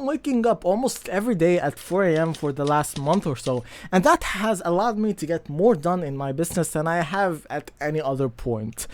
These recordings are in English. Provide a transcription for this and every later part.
been waking up almost every day at 4 a.m. for the last month or so, and that has allowed me to get more done in my business than I have at any other point.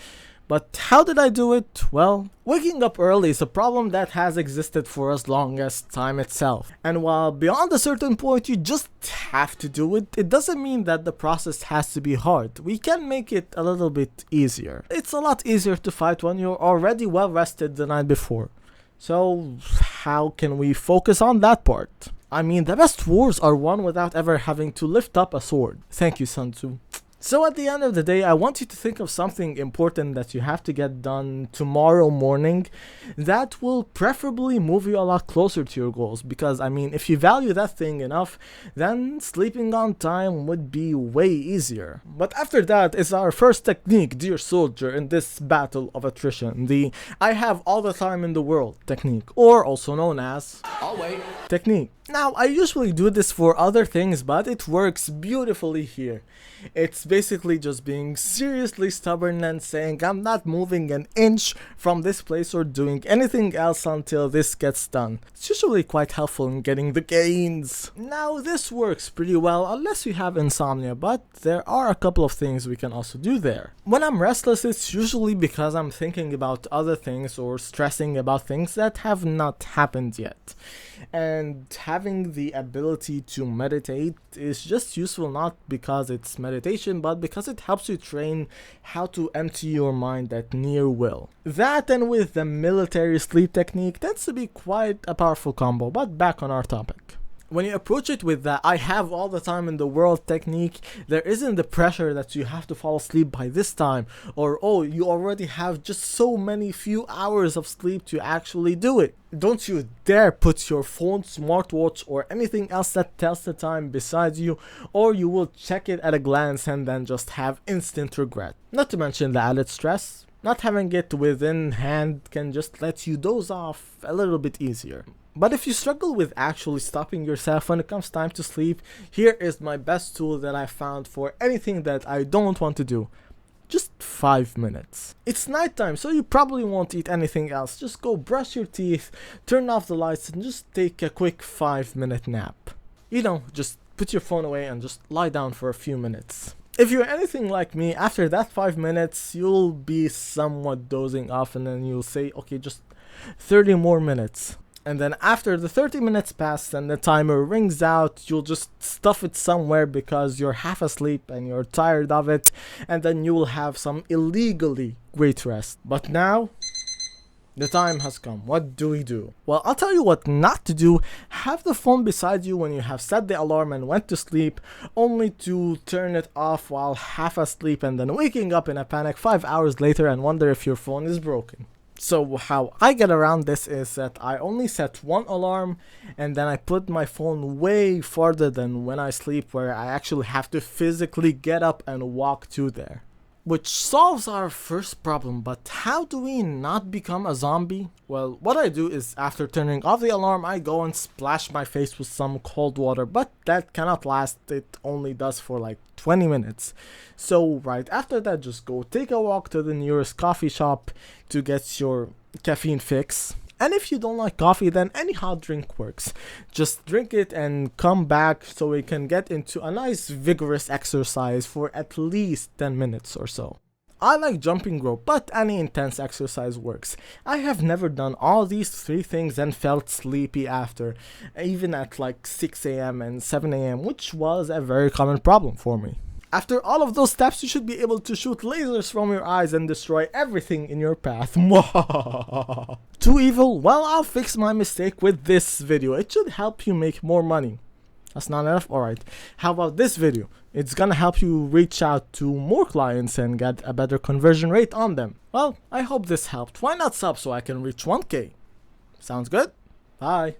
But how did I do it? Well, waking up early is a problem that has existed for as long as time itself. And while beyond a certain point you just have to do it, it doesn't mean that the process has to be hard. We can make it a little bit easier. It's a lot easier to fight when you're already well rested the night before. So how can we focus on that part? I mean, the best wars are won without ever having to lift up a sword. Thank you, Sun Tzu. So at the end of the day, I want you to think of something important that you have to get done tomorrow morning that will preferably move you a lot closer to your goals, because I mean, if you value that thing enough, then sleeping on time would be way easier. But after that is our first technique, dear soldier, in this battle of attrition, the I have all the time in the world technique, or also known as I'll wait technique. Now, I usually do this for other things, but it works beautifully here. It's basically just being seriously stubborn and saying I'm not moving an inch from this place or doing anything else until this gets done. It's usually quite helpful in getting the gains. Now, this works pretty well unless you have insomnia, but there are a couple of things we can also do there. When I'm restless, it's usually because I'm thinking about other things or stressing about things that have not happened yet. And having the ability to meditate is just useful not because it's meditation, but because it helps you train how to empty your mind at near will. That, and with the military sleep technique, tends to be quite a powerful combo. But back on our topic. When you approach it with the I have all the time in the world technique, there isn't the pressure that you have to fall asleep by this time, or oh, you already have just so many few hours of sleep to actually do it. Don't you dare put your phone, smartwatch, or anything else that tells the time beside you, or you will check it at a glance and then just have instant regret. Not to mention the added stress. Not having it within hand can just let you doze off a little bit easier. But if you struggle with actually stopping yourself when it comes time to sleep, here is my best tool that I found for anything that I don't want to do. Just 5 minutes. It's nighttime, so you probably won't eat anything else. Just go brush your teeth, turn off the lights, and just take a quick 5-minute nap. You know, just put your phone away and just lie down for a few minutes. If you're anything like me, after that 5 minutes, you'll be somewhat dozing off, and then you'll say, okay, just 30 more minutes. And then after the 30 minutes pass and the timer rings out, you'll just stuff it somewhere because you're half asleep and you're tired of it, and then you will have some illegally great rest. But now, the time has come. What do we do? Well, I'll tell you what not to do. Have the phone beside you when you have set the alarm and went to sleep, only to turn it off while half asleep and then waking up in a panic 5 hours later and wonder if your phone is broken. So how I get around this is that I only set one alarm, and then I put my phone way farther than when I sleep, where I actually have to physically get up and walk to there. Which solves our first problem, but how do we not become a zombie? Well, what I do is after turning off the alarm, I go and splash my face with some cold water, but that cannot last. It only does for like 20 minutes. So right after that, just go take a walk to the nearest coffee shop to get your caffeine fix. And if you don't like coffee, then any hot drink works. Just drink it and come back so we can get into a nice vigorous exercise for at least 10 minutes or so. I like jumping rope, but any intense exercise works. I have never done all these 3 things and felt sleepy after, even at like 6 a.m. and 7 a.m., which was a very common problem for me. After all of those steps, you should be able to shoot lasers from your eyes and destroy everything in your path. Too evil? Well, I'll fix my mistake with this video. It should help you make more money. That's not enough? Alright. How about this video? It's gonna help you reach out to more clients and get a better conversion rate on them. Well, I hope this helped. Why not sub so I can reach 1K? Sounds good? Bye.